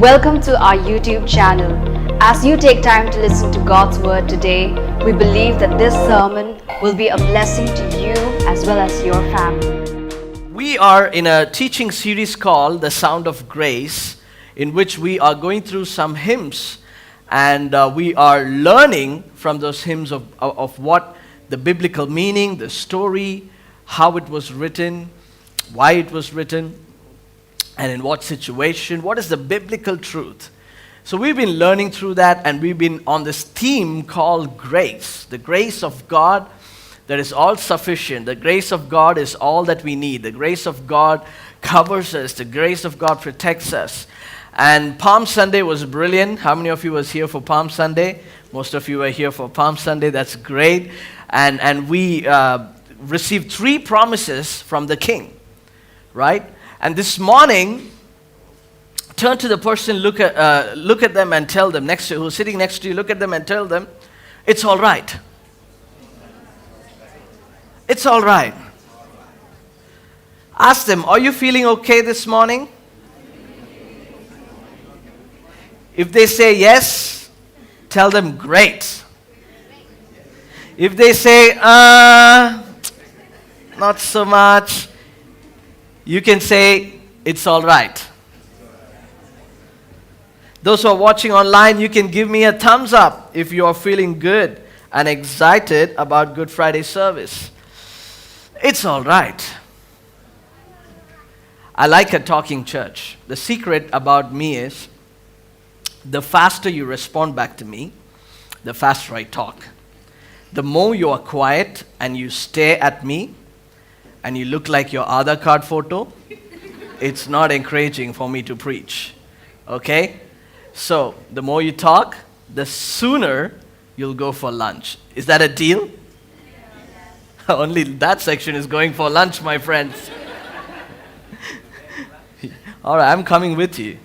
Welcome to our YouTube channel. As you take time to listen to God's Word today, we believe that this sermon will be a blessing to you as well as your family. We are in a teaching series called The Sound of Grace, in which we are going through some hymns and we are learning from those hymns of what the biblical meaning, the story, how it was written, why it was written, and in what situation, what is the biblical truth. So we've been learning through that, and we've been on this theme called grace. The grace of God that is all sufficient. The grace of God is all that we need. The grace of God covers us. The grace of God protects us. And Palm Sunday was brilliant. How many of you was here for Palm Sunday? Most of you were here for Palm Sunday. That's great. And we received 3 promises from the King, right? And this morning, turn to the person, look at them and tell them, who's sitting next to you, look at them and tell them, it's all right. It's all right. Ask them, are you feeling okay this morning? If they say yes, tell them great. If they say, not so much, you can say, it's all right. Those who are watching online, you can give me a thumbs up if you are feeling good and excited about Good Friday service. It's all right. I like a talking church. The secret about me is, the faster you respond back to me, the faster I talk. The more you are quiet and you stare at me, and you look like your Aadhaar card photo, it's not encouraging for me to preach. Okay? So, the more you talk, the sooner you'll go for lunch. Is that a deal? Yeah. Only that section is going for lunch, my friends. All right, I'm coming with you.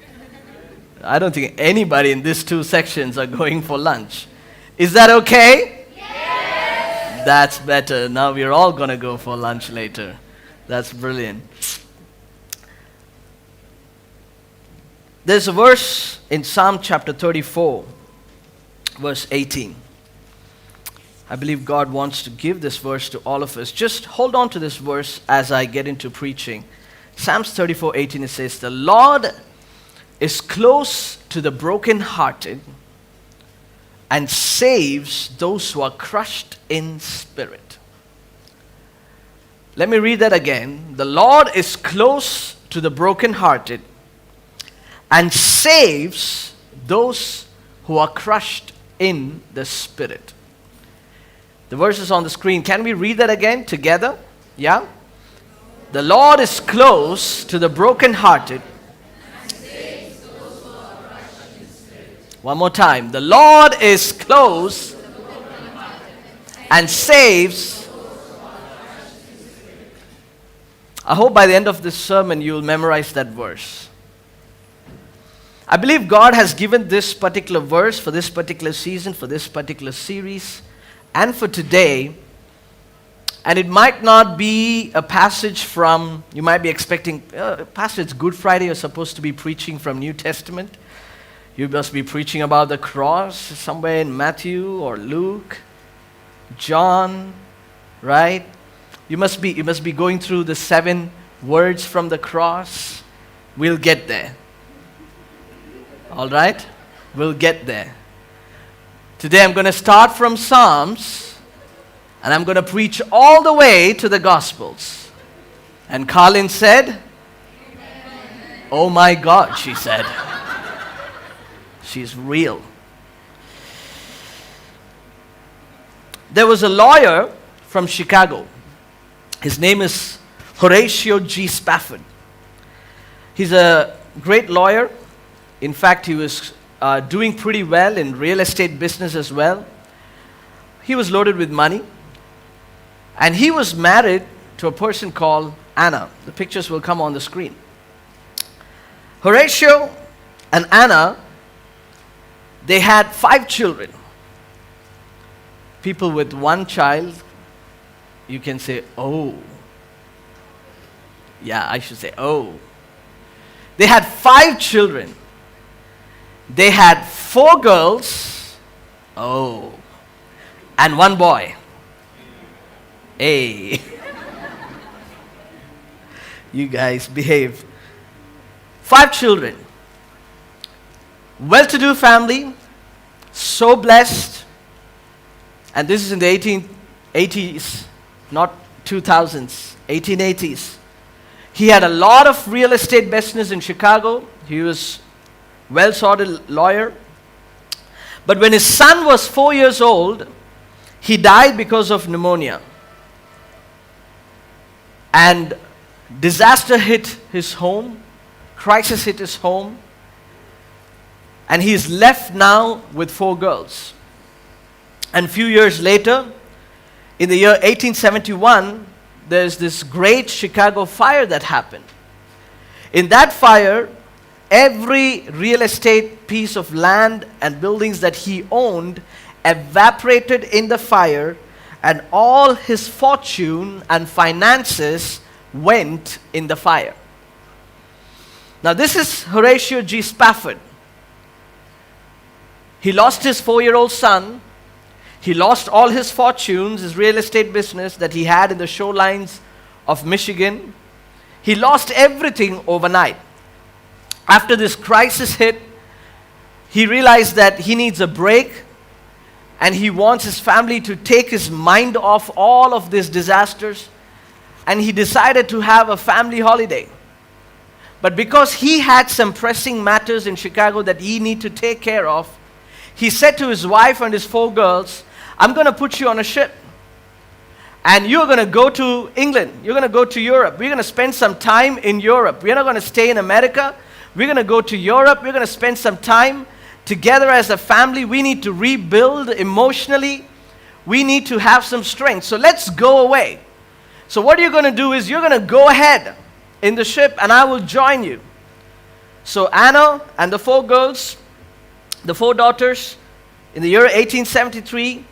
I don't think anybody in these 2 sections are going for lunch. Is that okay? That's better. Now we're all going to go for lunch later. That's brilliant. There's a verse in Psalm chapter 34, verse 18. I believe God wants to give this verse to all of us. Just hold on to this verse as I get into preaching. Psalms 34:18, it says, "The Lord is close to the brokenhearted and saves those who are crushed in spirit." Let me read that again. The Lord is close to the brokenhearted and saves those who are crushed in the spirit. The verse is on the screen. Can we read that again together? Yeah? The Lord is close to the brokenhearted. One more time. The Lord is close and saves. I hope by the end of this sermon you'll memorize that verse. I believe God has given this particular verse for this particular season, for this particular series, and for today. And it might not be a passage from, you might be expecting, Pastor, it's Good Friday, you're supposed to be preaching from New Testament. You must be preaching about the cross somewhere in Matthew or Luke, John, right? You must be going through the 7 words from the cross. We'll get there. All right? We'll get there. Today I'm going to start from Psalms and I'm going to preach all the way to the Gospels. And Carlin said, "Oh my God," she said. She's real. There was a lawyer from Chicago. His name is Horatio G. Spafford. He's a great lawyer. In fact, he was doing pretty well in real estate business as well. He was loaded with money. And he was married to a person called Anna. The pictures will come on the screen. Horatio and Anna, they had 5 children. People with 1 child, you can say, oh. Yeah, I should say, oh. They had 5 children. They had 4 girls, and 1 boy. Hey, you guys behave. 5 children. Well-to-do family, so blessed. And this is in the 1880s, not 2000s, 1880s. He had a lot of real estate business in Chicago. He was well-sorted lawyer. But when his son was 4 years old, he died because of pneumonia. And disaster hit his home, crisis hit his home, and he is left now with 4 girls. And a few years later, in the year 1871, there's this great Chicago fire that happened. In that fire, every real estate piece of land and buildings that he owned evaporated in the fire, and all his fortune and finances went in the fire. Now this is Horatio G. Spafford. He lost his 4-year-old son. He lost all his fortunes, his real estate business that he had in the shorelines of Michigan. He lost everything overnight. After this crisis hit, he realized that he needs a break, and he wants his family to take his mind off all of these disasters, and he decided to have a family holiday. But because he had some pressing matters in Chicago that he needed to take care of, he said to his wife and his 4 girls, I'm going to put you on a ship, and you're going to go to England. You're going to go to Europe. We're going to spend some time in Europe. We're not going to stay in America. We're going to go to Europe. We're going to spend some time together as a family. We need to rebuild emotionally. We need to have some strength. So let's go away. So what you're going to do is you're going to go ahead in the ship, and I will join you. So Anna and the 4 girls, the 4 daughters, in the year 1873,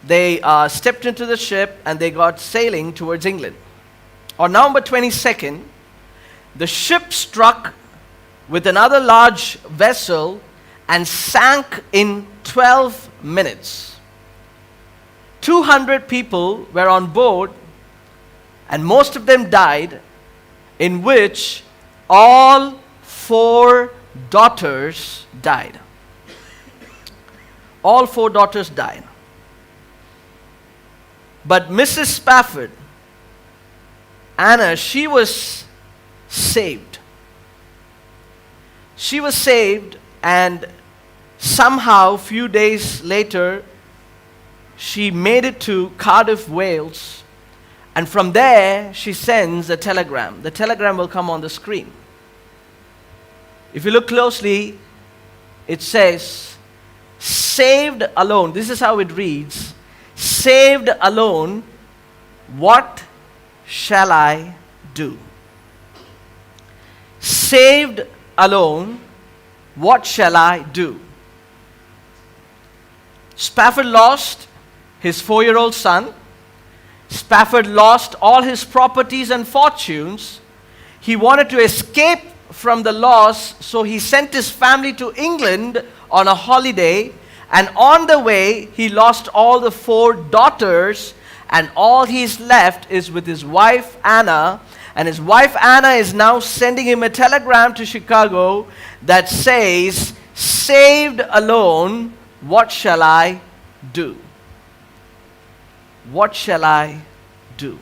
they stepped into the ship and they got sailing towards England. On November 22nd, the ship struck with another large vessel and sank in 12 minutes. 200 people were on board, and most of them died, in which all 4 daughters died. All 4 daughters died. But Mrs. Spafford, Anna, she was saved. She was saved, and somehow, few days later, she made it to Cardiff, Wales, and from there, she sends a telegram. The telegram will come on the screen. If you look closely, it says, saved alone. This is how it reads. Saved alone, what shall I do? Saved alone, what shall I do? Spafford lost his 4-year-old son. Spafford lost all his properties and fortunes. He wanted to escape from the loss, so he sent his family to England on a holiday. And on the way, he lost all the 4 daughters, and all he's left is with his wife, Anna. And his wife, Anna, is now sending him a telegram to Chicago that says, saved alone, what shall I do? What shall I do?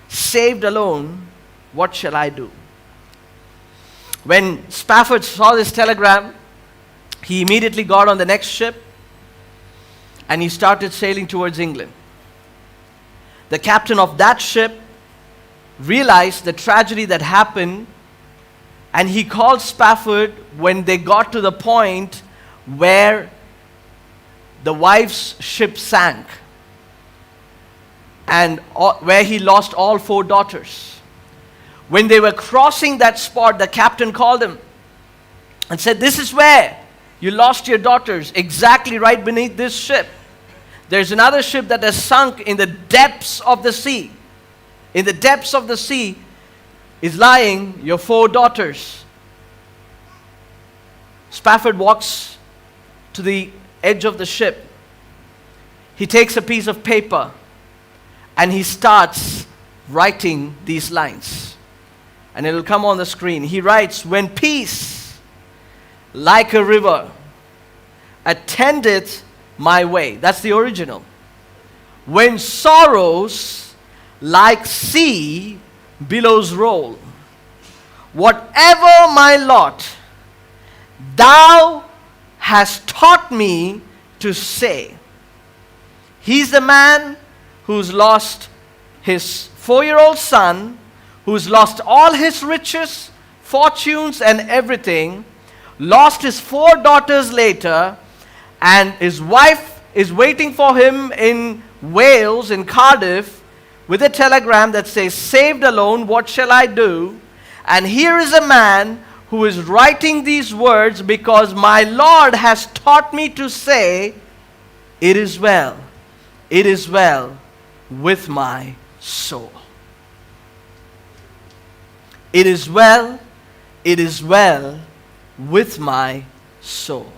Saved alone, what shall I do? When Spafford saw this telegram, he immediately got on the next ship and he started sailing towards England. The captain of that ship realized the tragedy that happened, and he called Spafford when they got to the point where the wife's ship sank and where he lost all 4 daughters. When they were crossing that spot, the captain called him and said, this is where you lost your daughters, exactly right beneath this ship. There's another ship that has sunk in the depths of the sea. In the depths of the sea is lying your 4 daughters. Spafford walks to the edge of the ship. He takes a piece of paper and he starts writing these lines. And it will come on the screen. He writes, "When peace, like a river, attendeth my way." That's the original. "When sorrows, like sea, billows roll, whatever my lot, thou hast taught me to say." He's the man who's lost his 4-year-old son, who's lost all his riches, fortunes, and everything, lost his 4 daughters later, and his wife is waiting for him in Wales, in Cardiff, with a telegram that says, "Saved alone, what shall I do?" And here is a man who is writing these words, "Because my Lord has taught me to say, it is well with my soul. It is well with my soul.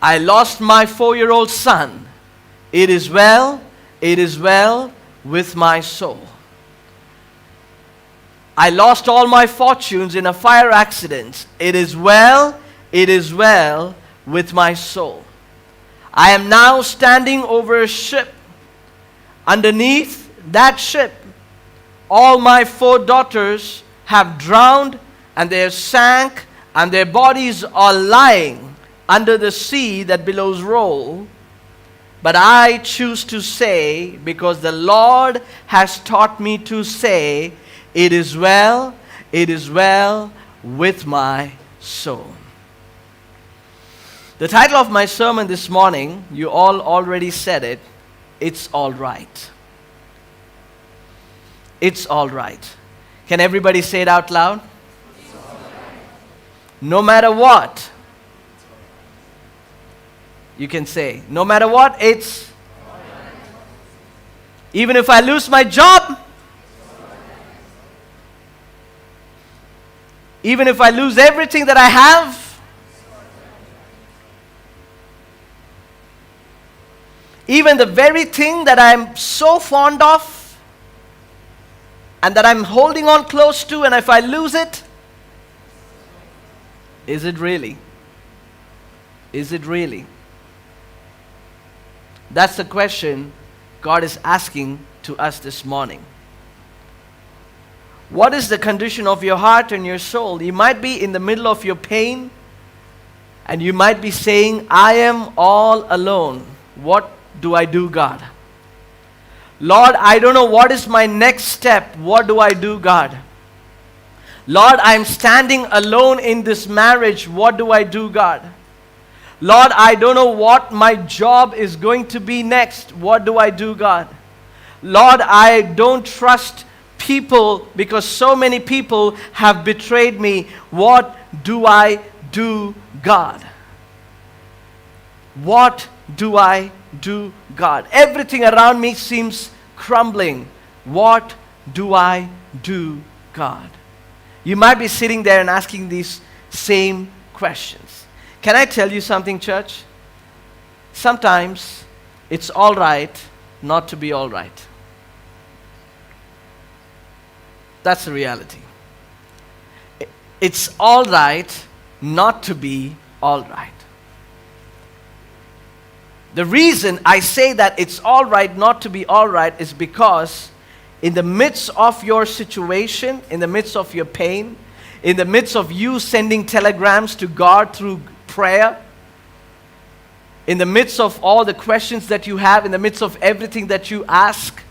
I lost my 4-year-old son. It is well with my soul. I lost all my fortunes in a fire accident. It is well with my soul. I am now standing over a ship. Underneath that ship, all my 4 daughters have drowned and they have sank, and their bodies are lying under the sea that billows roll. But I choose to say, because the Lord has taught me to say, it is well with my soul." The title of my sermon this morning, you all already said it, it's all right. It's all right. Can everybody say it out loud? No matter what, you can say, no matter what, it's even if I lose my job, even if I lose everything that I have, even the very thing that I'm so fond of and that I'm holding on close to, and if I lose it, is it really? Is it really? That's the question God is asking to us this morning. What is the condition of your heart and your soul? You might be in the middle of your pain, and you might be saying, "I am all alone. What do I do, God? Lord, I don't know what is my next step. What do I do, God? Lord, I'm standing alone in this marriage. What do I do, God? Lord, I don't know what my job is going to be next. What do I do, God? Lord, I don't trust people because so many people have betrayed me. What do I do, God? What do I do, God? Everything around me seems crumbling. What do I do, God?" You might be sitting there and asking these same questions. Can I tell you something, church? Sometimes it's all right not to be all right. That's the reality. It's all right not to be all right. The reason I say that it's all right not to be all right is because in the midst of your situation, in the midst of your pain, in the midst of you sending telegrams to God through prayer, in the midst of all the questions that you have, in the midst of everything that you ask,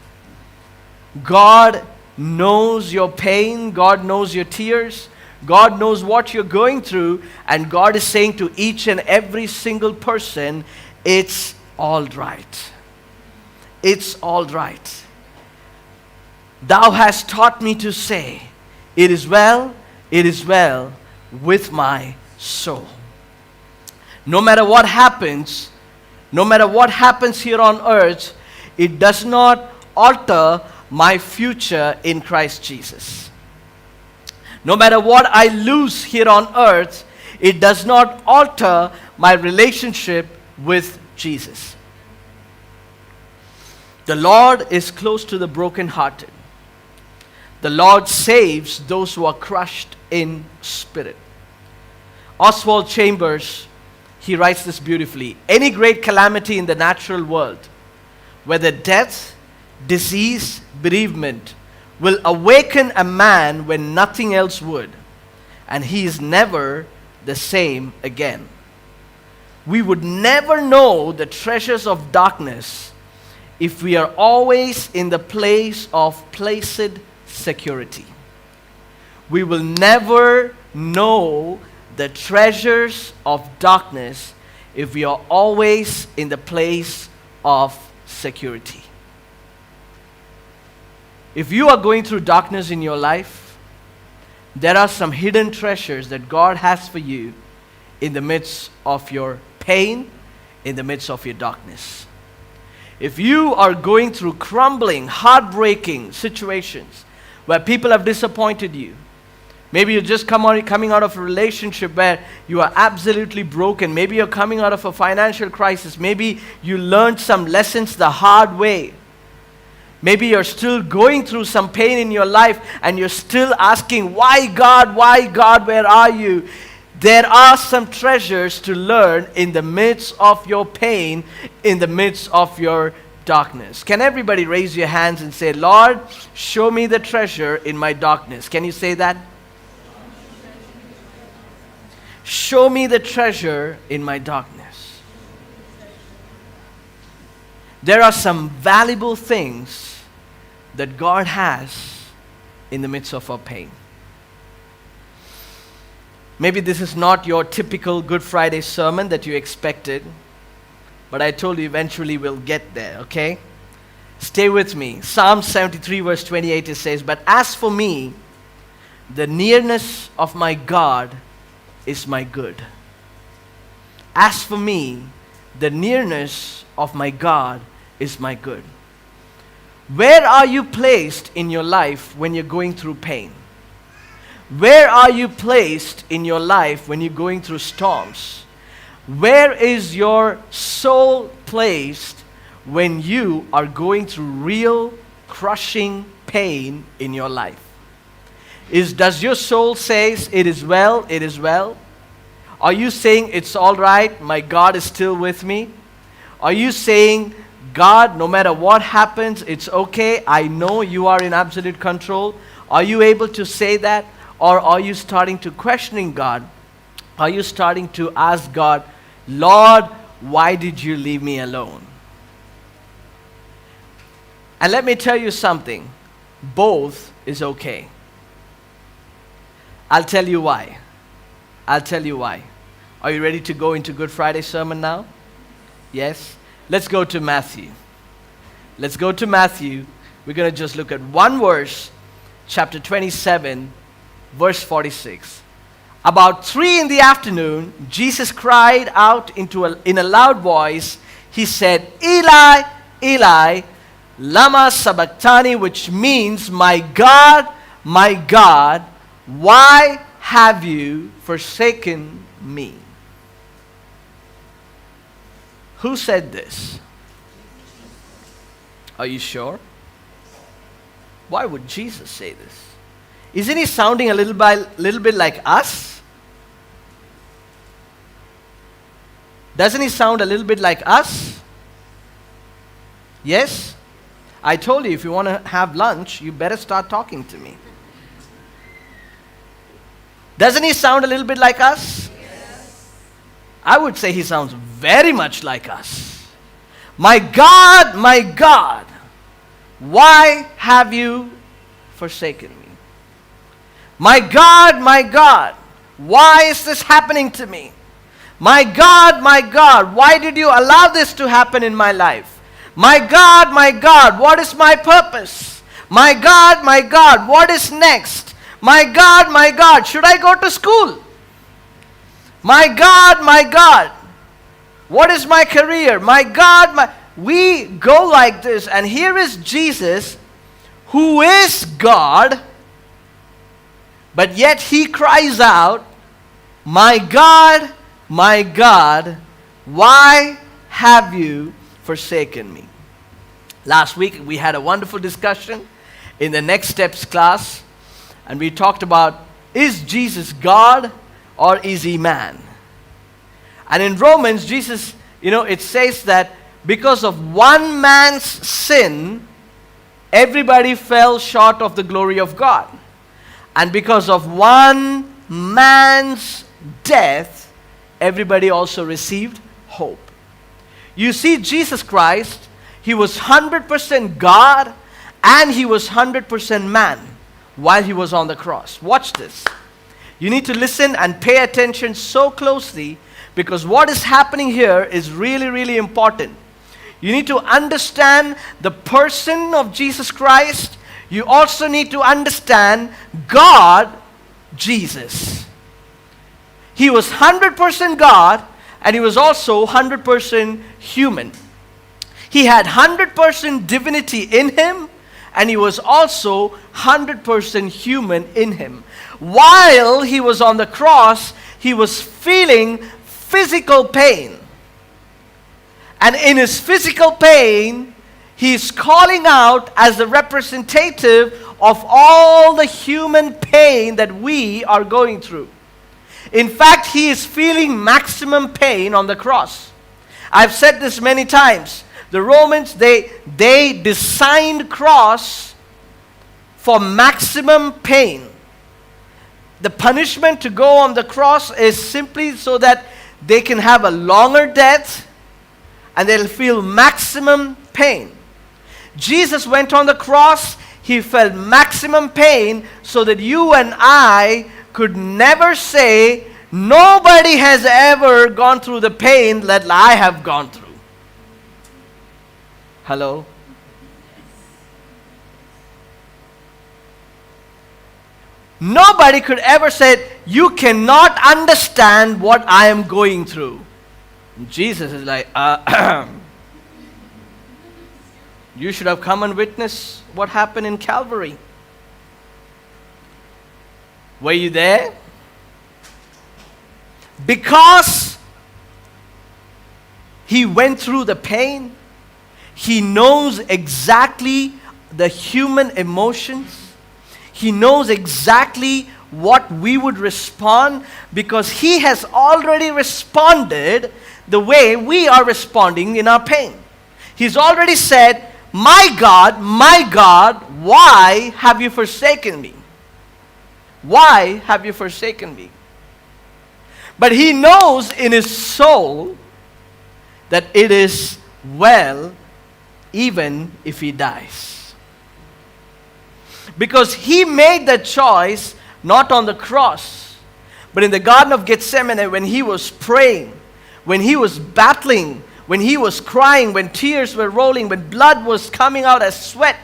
God knows your pain, God knows your tears, God knows what you're going through, and God is saying to each and every single person, it's all right. It's all right. Thou hast taught me to say, it is well with my soul. No matter what happens here on earth, it does not alter my future in Christ Jesus. No matter what I lose here on earth, it does not alter my relationship with Jesus. The Lord is close to the brokenhearted. The Lord saves those who are crushed in spirit. Oswald Chambers, he writes this beautifully. Any great calamity in the natural world, whether death, disease, bereavement, will awaken a man when nothing else would, and he is never the same again. We would never know the treasures of darkness if we are always in the place of placid security. We will never know the treasures of darkness if we are always in the place of security. If you are going through darkness in your life, there are some hidden treasures that God has for you in the midst of your pain, in the midst of your darkness. If you are going through crumbling, heartbreaking situations where people have disappointed you, maybe you're just coming out of a relationship where you are absolutely broken. Maybe you're coming out of a financial crisis. Maybe you learned some lessons the hard way. Maybe you're still going through some pain in your life and you're still asking, why God, where are you? There are some treasures to learn in the midst of your pain, in the midst of your darkness. Can everybody raise your hands and say, Lord, show me the treasure in my darkness? Can you say that? Show me the treasure in my darkness. There are some valuable things that God has in the midst of our pain. Maybe this is not your typical Good Friday sermon that you expected, but I told you eventually we'll get there, okay? Stay with me. Psalm 73 verse 28, it says, but as for me, the nearness of my God is my good. As for me, the nearness of my God is my good. Where are you placed in your life when you're going through pain? Where are you placed in your life when you're going through storms? Where is your soul placed when you are going through real crushing pain in your life? Does your soul say, it is well, it is well? Are you saying, it's all right, my God is still with me? Are you saying, God, no matter what happens, it's okay, I know you are in absolute control? Are you able to say that? Or are you starting to questioning God? Are you starting to ask God, Lord, why did you leave me alone? And let me tell you something, both is okay. I'll tell you why. I'll tell you why. Are you ready to go into Good Friday sermon now? Yes? Let's go to Matthew. Let's go to Matthew. We're going to just look at one verse, chapter 27, verse 46. About 3 p.m, Jesus cried out in a loud voice. He said, Eli, Eli, lama sabachthani, which means, my God, why have you forsaken me? Who said this? Are you sure? Why would Jesus say this? Isn't he sounding a little bit like us? Doesn't he sound a little bit like us? Yes? I told you, if you want to have lunch, you better start talking to me. Doesn't he sound a little bit like us? Yes. I would say he sounds very much like us. My God, why have you forsaken me? My God, why is this happening to me? My God, why did you allow this to happen in my life? My God, what is my purpose? My God, what is next? My God, should I go to school? My God, what is my career? My God, we go like this, and here is Jesus, who is God, but yet he cries out my God, why have you forsaken me?" Last week we had a wonderful discussion in the Next Steps class, and we talked about, is Jesus God or is he man? And in Romans, Jesus, it says that because of one man's sin, everybody fell short of the glory of God. And because of one man's death, everybody also received hope. You see, Jesus Christ, he was 100% God and he was 100% man while he was on the cross. Watch this. You need to listen and pay attention so closely, because what is happening here is really, really important. You need to understand the person of Jesus Christ. You also need to understand God, Jesus. He was 100% God and he was also 100% human. He had 100% divinity in him and he was also 100% human in him. While he was on the cross, he was feeling physical pain. And in his physical pain, he is calling out as the representative of all the human pain that we are going through. In fact, he is feeling maximum pain on the cross. I've said this many times. The Romans, they designed cross for maximum pain. The punishment to go on the cross is simply so that they can have a longer death and they'll feel maximum pain. Jesus went on the cross, he felt maximum pain so that you and I could never say, nobody has ever gone through the pain that I have gone through. Hello? Nobody could ever say, you cannot understand what I am going through. And Jesus is like, you should have come and witnessed what happened in Calvary. Were you there? Because he went through the pain, he knows exactly the human emotions. He knows exactly what we would respond, because he has already responded the way we are responding in our pain. He's already said, my God, why have you forsaken me? Why have you forsaken me? But he knows in his soul that it is well even if he dies. Because he made the choice not on the cross, but in the Garden of Gethsemane, when he was praying, when he was battling, when he was crying, when tears were rolling, when blood was coming out as sweat.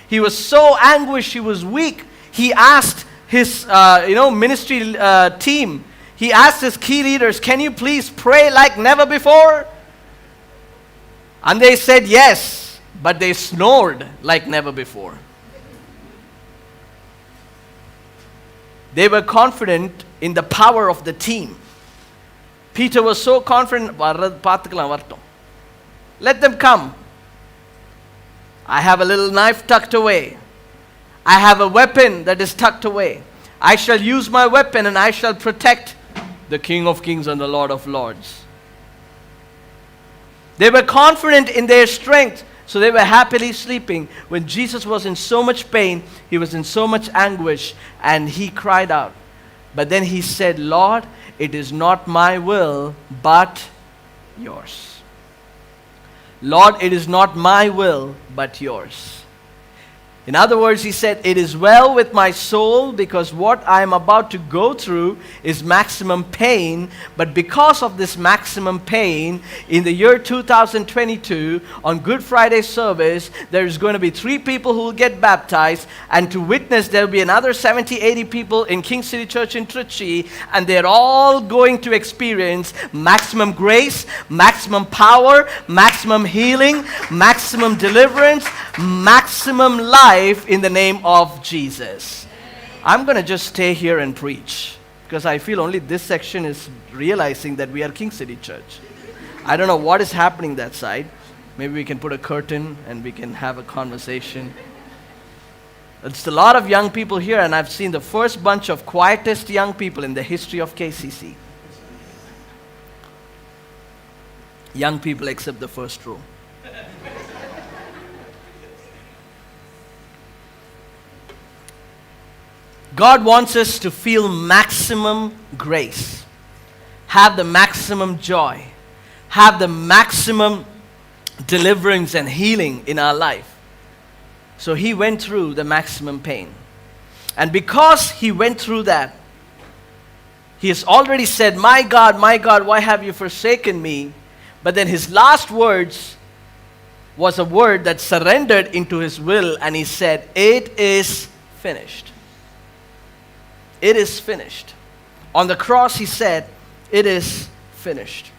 He was so anguished, he was weak. He asked his ministry team, he asked his key leaders, can you please pray like never before? And they said yes, but they snored like never before. They were confident in the power of the team. Peter was so confident, let them come. I have a little knife tucked away. I have a weapon that is tucked away. I shall use my weapon and I shall protect the King of Kings and the Lord of Lords. They were confident in their strength, so they were happily sleeping. When Jesus was in so much pain, he was in so much anguish, and he cried out. But then he said, Lord, it is not my will, but yours. Lord, it is not my will, but yours. In other words, he said, it is well with my soul, because what I am about to go through is maximum pain. But because of this maximum pain, in the year 2022, on Good Friday service, there is going to be 3 people who will get baptized. And to witness, there will be another 70, 80 people in King City Church in Trichy. And they're all going to experience maximum grace, maximum power, maximum healing, maximum deliverance, maximum life in the name of Jesus. I'm going to just stay here and preach, because I feel only this section is realizing that we are King City Church. I don't know what is happening that side. Maybe we can put a curtain and we can have a conversation. It's a lot of young people here, and I've seen the first bunch of quietest young people in the history of KCC. Young people except the first row. God wants us to feel maximum grace, have the maximum joy, have the maximum deliverance and healing in our life. So he went through the maximum pain. And because he went through that, he has already said, my God, why have you forsaken me? But then his last words was a word that surrendered into his will, and he said, it is finished. It is finished. On the cross, he said, it is finished.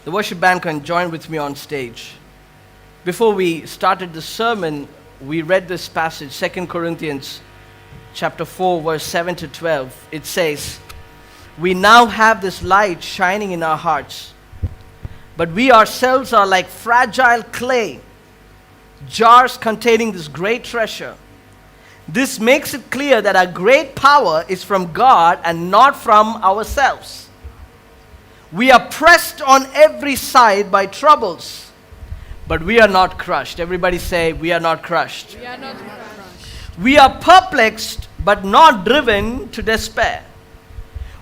The worship band can join with me on stage. Before we started the sermon, we read this passage, 2 Corinthians chapter 4, verse 7 to 12. It says, we now have this light shining in our hearts, but we ourselves are like fragile clay, jars containing this great treasure. This makes it clear that our great power is from God and not from ourselves. We are pressed on every side by troubles, but we are not crushed. Everybody say, we are not crushed. We are not crushed. We are perplexed, but not driven to despair.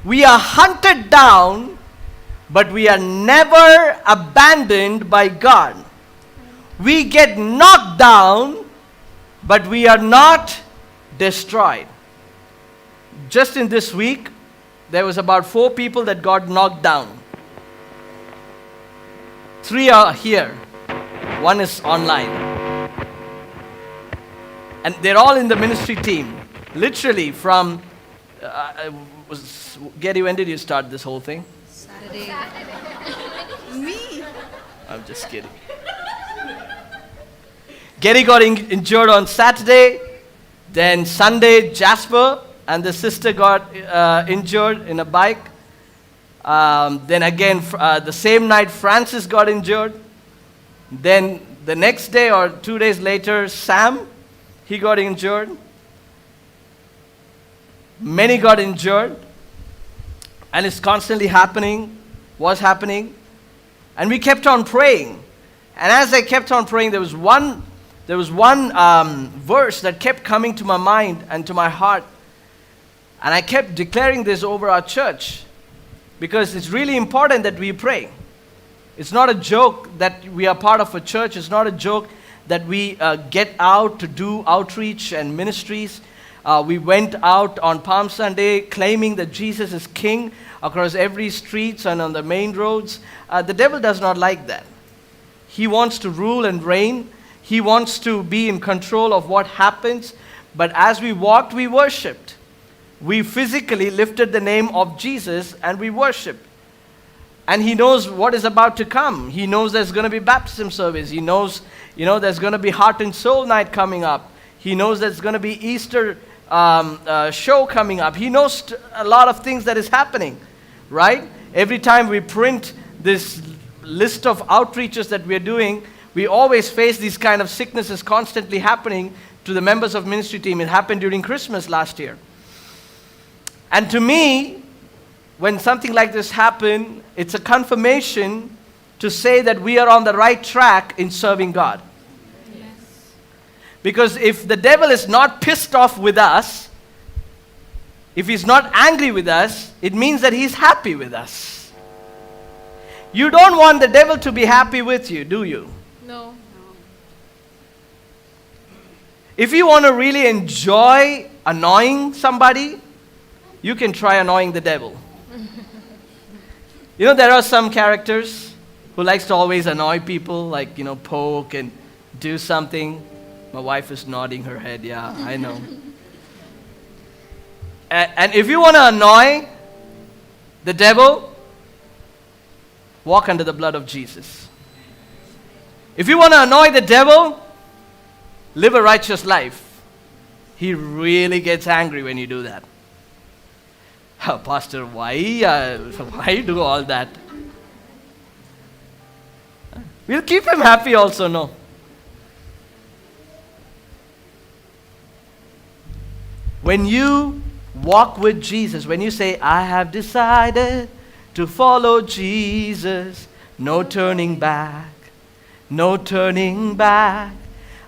We are hunted down, but we are never abandoned by God. We get knocked down, but we are not destroyed. Just in this week, there was about 4 people that got knocked down. 3 are here. 1 is online. And they're all in the ministry team. Literally from, Gary, when did you start this whole thing? Saturday. Me? I'm just kidding. Gary got injured on Saturday. Then Sunday, Jasper and the sister got injured in a bike. Then again, the same night, Francis got injured. Then the next day or 2 days later, Sam, he got injured. Many got injured. And it's constantly happening, was happening. And we kept on praying. And as I kept on praying, there was one verse that kept coming to my mind and to my heart. And I kept declaring this over our church because it's really important that we pray. It's not a joke that we are part of a church. It's not a joke that we get out to do outreach and ministries. We went out on Palm Sunday claiming that Jesus is King across every streets and on the main roads. The devil does not like that. He wants to rule and reign. He wants to be in control of what happens. But as we walked, we worshipped. We physically lifted the name of Jesus and we worshiped. And he knows what is about to come. He knows there's going to be baptism service. He knows, there's going to be Heart and Soul Night coming up. He knows there's going to be Easter show coming up. He knows a lot of things that is happening, right? Every time we print this list of outreaches that we're doing, we always face these kind of sicknesses constantly happening to the members of ministry team. It happened during Christmas last year. And to me, when something like this happened, it's a confirmation to say that we are on the right track in serving God. Yes. Because if the devil is not pissed off with us, if he's not angry with us, it means that he's happy with us. You don't want the devil to be happy with you, do you? No. If you want to really enjoy annoying somebody, you can try annoying the devil. There are some characters who likes to always annoy people, like, poke and do something. My wife is nodding her head, yeah, I know. And if you want to annoy the devil, walk under the blood of Jesus. If you want to annoy the devil, live a righteous life. He really gets angry when you do that. Pastor, why do all that? We'll keep him happy also, no? When you walk with Jesus, when you say, I have decided to follow Jesus, no turning back, no turning back.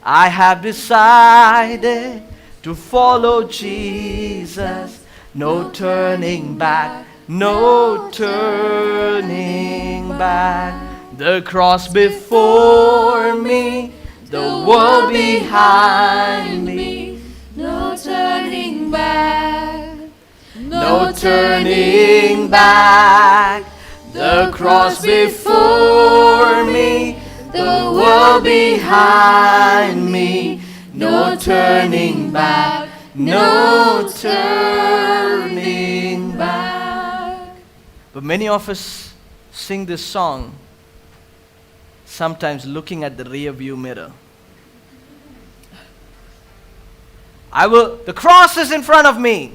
I have decided to follow Jesus, no turning back, no turning back. The cross before me, the world behind me, No turning back. no turning back. The cross before me, the world behind me, no turning back, no turning back. But many of us sing this song sometimes looking at the rear view mirror. The cross is in front of me.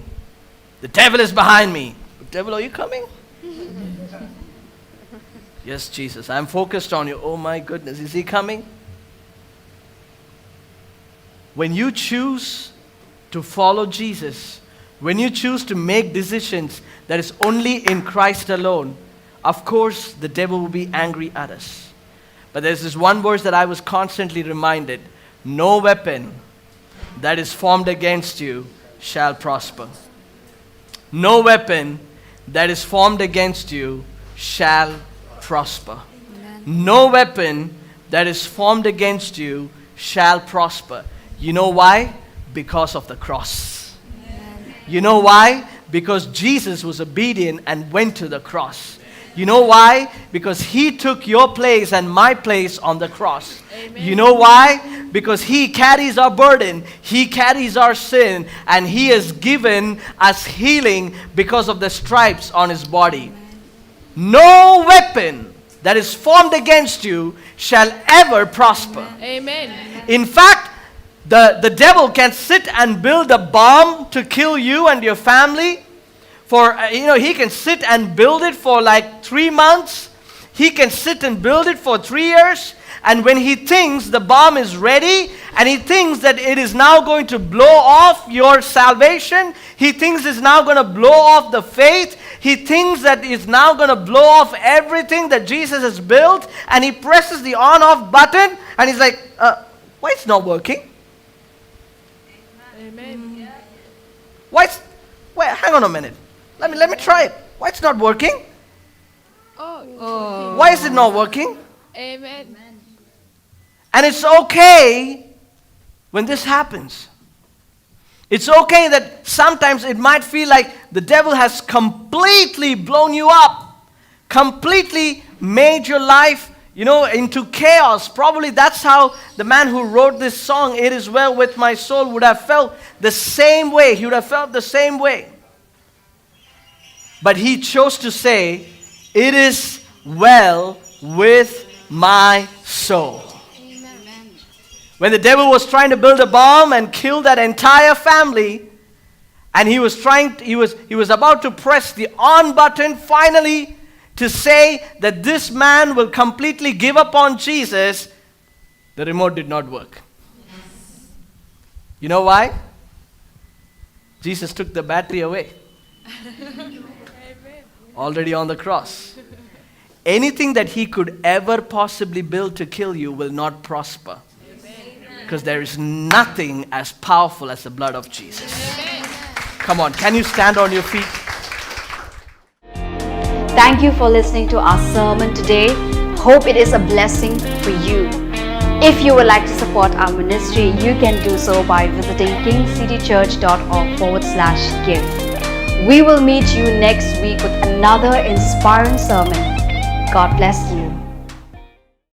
The devil is behind me. Devil, are you coming? Yes, Jesus, I'm focused on you. Oh my goodness, is he coming? When you choose to follow Jesus, when you choose to make decisions that is only in Christ alone, of course the devil will be angry at us. But there's this one verse that I was constantly reminded. No weapon that is formed against you shall prosper. No weapon that is formed against you shall prosper. No weapon that is formed against you shall prosper. You know why? Because of the cross. You know why? Because Jesus was obedient and went to the cross. You know why? Because he took your place and my place on the cross. Amen. You know why? Because he carries our burden, he carries our sin, and he has given us healing because of the stripes on his body. No weapon that is formed against you shall ever prosper. Amen. In fact, the devil can sit and build a bomb to kill you and your family. He can sit and build it for like 3 months. He can sit and build it for 3 years. And when he thinks the bomb is ready, and he thinks that it is now going to blow off your salvation, he thinks it's now going to blow off the faith, he thinks that it's now going to blow off everything that Jesus has built, and he presses the on-off button, and he's like, why it's not working? Amen. Wait, hang on a minute. Let me try it. Why it's not working? Oh. Why is it not working? Amen. And it's okay when this happens. It's okay that sometimes it might feel like the devil has completely blown you up, completely made your life, into chaos. Probably that's how the man who wrote this song, It Is Well With My Soul, would have felt the same way. He would have felt the same way. But he chose to say, it is well with my soul. Amen. When the devil was trying to build a bomb and kill that entire family, and he was about to press the on button finally to say that this man will completely give up on Jesus, the remote did not work. You know why? Jesus took the battery away. Already on the cross. Anything that he could ever possibly build to kill you will not prosper. Because there is nothing as powerful as the blood of Jesus. Amen. Come on, can you stand on your feet? Thank you for listening to our sermon today. Hope it is a blessing for you. If you would like to support our ministry, you can do so by visiting kingcitychurch.org/give. We will meet you next week with another inspiring sermon. God bless you.